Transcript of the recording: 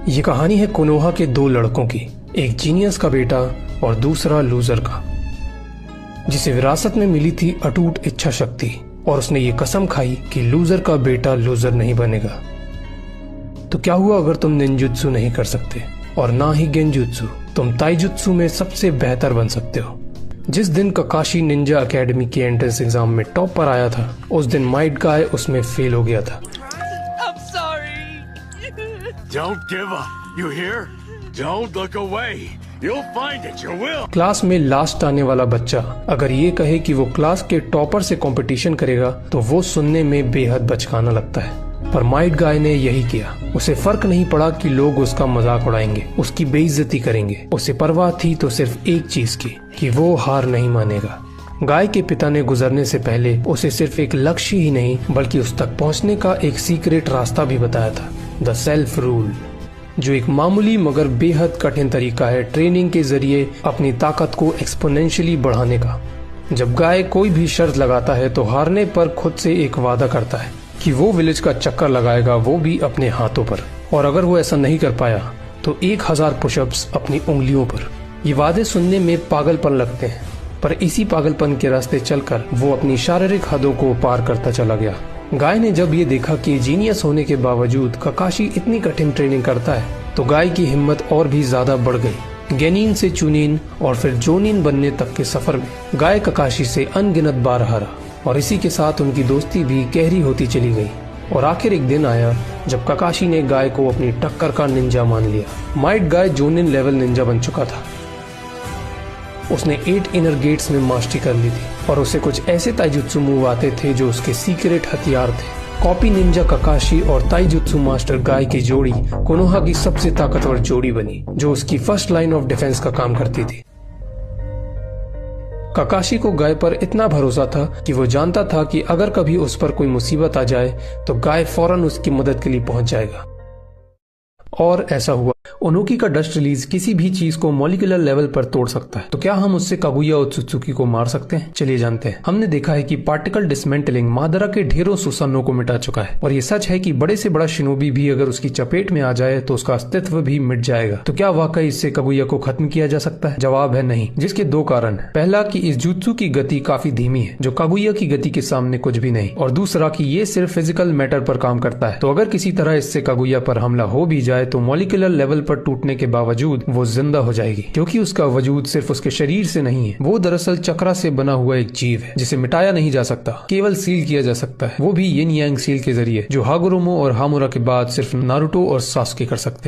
ये कहानी है कोनोहा के दो लड़कों की, एक जीनियस का बेटा और दूसरा लूजर का, जिसे विरासत में मिली थी अटूट इच्छा शक्ति और उसने ये कसम खाई कि लूजर का बेटा लूजर नहीं बनेगा। तो क्या हुआ अगर तुम निंजुत्सु नहीं कर सकते और ना ही गेंजुत्सु, तुम ताइजुत्सु में सबसे बेहतर बन सकते हो। जिस दिन ककाशी निंजा एकेडमी के एंट्रेंस एग्जाम में टॉप पर आया था, उस दिन माइट गाय उसमें फेल हो गया था। Don't give up. You hear? Don't look away. You'll find it. You will. Class में लास्ट आने वाला बच्चा अगर ये कहे कि वो क्लास के टॉपर से कंपटीशन करेगा तो वो सुनने में बेहद बचकाना लगता है, पर माइट गाय ने यही किया। उसे फर्क नहीं पड़ा कि लोग उसका मजाक उड़ाएंगे, उसकी बेइज्जती करेंगे। उसे परवाह थी तो सिर्फ एक चीज की, कि वो हार नहीं मानेगा। गाय के पिता ने गुजरने से पहले उसे सिर्फ एक लक्ष्य ही नहीं बल्कि उस तक पहुंचने का एक सीक्रेट रास्ता भी बताया था, द सेल्फ रूल, जो एक मामूली मगर बेहद कठिन तरीका है ट्रेनिंग के जरिए अपनी ताकत को एक्सपोनेंशियली बढ़ाने का। जब गाय कोई भी शर्त लगाता है तो हारने पर खुद से एक वादा करता है कि वो विलेज का चक्कर लगाएगा, वो भी अपने हाथों पर, और अगर वो ऐसा नहीं कर पाया तो 1000 पुशअप्स अपनी उंगलियों पर। ये वादे सुनने में पागलपन लगते हैं, पर इसी पागलपन के रास्ते चलकर वो अपनी शारीरिक हदों को पार करता चला गया। गाय ने जब ये देखा कि जीनियस होने के बावजूद ककाशी इतनी कठिन ट्रेनिंग करता है तो गाय की हिम्मत और भी ज्यादा बढ़ गई। गेनिन से चुनिन और फिर जोनिन बनने तक के सफर में गाय ककाशी से अनगिनत बार हारा और इसी के साथ उनकी दोस्ती भी गहरी होती चली गई। और आखिर एक दिन आया जब ककाशी ने गाय को अपनी टक्कर का निंजा मान लिया। Might Guy jonin level Ninja बन चुका था। उसने 8 इनर गेट्स में मास्टरी कर ली थी और उसे कुछ ऐसे ताइजुत्सु मूव आते थे जो उसके सीक्रेट हथियार थे। कॉपी निंजा ककाशी और ताइजुत्सु मास्टर गाय की जोड़ी कोनोहा की सबसे ताकतवर जोड़ी बनी, जो उसकी फर्स्ट लाइन ऑफ डिफेंस का काम करती थी। ककाशी को गाय पर इतना भरोसा था कि वो जानता था कि अगर कभी उस पर कोई मुसीबत आ जाए तो गाय फौरन उसकी मदद के लिए पहुंच जाएगा। और ऐसा हुआ। ओनोकी का डस्ट रिलीज किसी भी चीज को मॉलिक्यूलर लेवल पर तोड़ सकता है, तो क्या हम उससे कागुया ओत्सुत्सुकी को मार सकते हैं? चलिए जानते हैं। हमने देखा है कि पार्टिकल डिसमेंटलिंग मादरा के ढेरों सुसन्नों को मिटा चुका है, और ये सच है कि बड़े से बड़ा शिनोबी भी अगर उसकी चपेट में आ जाए तो उसका अस्तित्व भी मिट जाएगा। तो क्या वाकई इससे कागुया को खत्म किया जा सकता है? जवाब है नहीं, जिसके 2 कारण है। पहला कि इस जुत्सु की गति काफी धीमी है, जो कागुया की गति के सामने कुछ भी नहीं, और दूसरा कि ये सिर्फ फिजिकल मैटर पर काम करता है। तो अगर किसी तरह इससे कागुया पर हमला हो भी जाए तो मॉलिक्यूलर लेवल पर टूटने के बावजूद वो जिंदा हो जाएगी, क्योंकि उसका वजूद सिर्फ उसके शरीर से नहीं है। वो दरअसल चक्रा से बना हुआ एक जीव है जिसे मिटाया नहीं जा सकता, केवल सील किया जा सकता है, वो भी यिन यांग सील के जरिए, जो हागुरोमो और हामुरा के बाद सिर्फ नारुतो और सासुके कर सकते हैं।